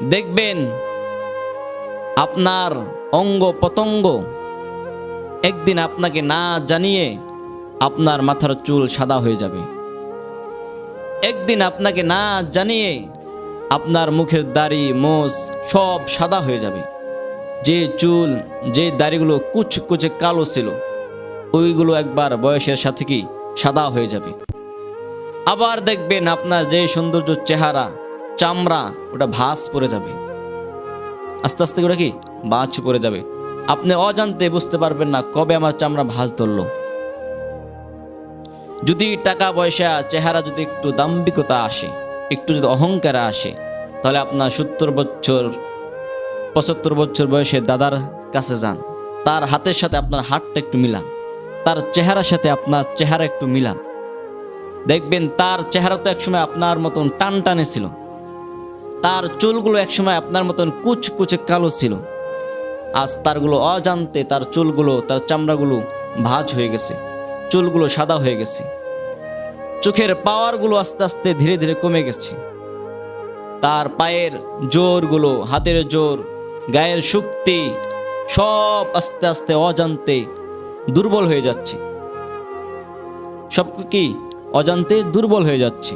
দেখবেন আপনার অঙ্গ প্রত্যঙ্গ একদিন আপনাকে না জানিয়ে আপনার মাথার চুল সাদা হয়ে যাবে। একদিন আপনাকে না জানিয়ে আপনার মুখের দাড়ি মোষ সব সাদা হয়ে যাবে। যে চুল যে দাড়িগুলো কুচকুচে কালো ছিল ওইগুলো একবার বয়সের সাথে কি সাদা হয়ে যাবে। আবার দেখবেন আপনার যে সৌন্দর্য চেহারা চামড়া ওটা ভাঁজ পড়ে যাবে, আস্তে আস্তে করে কি ভাঁজ পড়ে যাবে। আপনি অজান্তে বুঝতে পারবেন না কবে আমার চামড়া ভাঁজ ধরলো। যদি টাকা পয়সা চেহারা যদি একটু দাম্ভিকতা আসে, একটু যদি অহংকার আসে, তাহলে আপনার 70 বছর 75 বছর বয়সে দাদার কাছে যান, তার হাতের সাথে আপনার হাতটা একটু মিলান, তার চেহারার সাথে আপনার চেহারা একটু মিলান। দেখবেন তার চেহারা তো একসময় আপনার মতন টান টানে ছিল, তার চুলগুলো একসময় আপনার মতন কুচকুচে কালো ছিল, আজ তারগুলো অজান্তে তার চুলগুলো তার চামড়াগুলো ভাঁজ হয়ে গেছে, চুলগুলো সাদা হয়ে গেছে, চোখের পাওয়ারগুলো আস্তে আস্তে ধীরে ধীরে কমে গেছে, তার পায়ের জোরগুলো হাতের জোর গায়ের শক্তি সব আস্তে আস্তে অজান্তে দুর্বল হয়ে যাচ্ছে, সব কি অজান্তে দুর্বল হয়ে যাচ্ছে।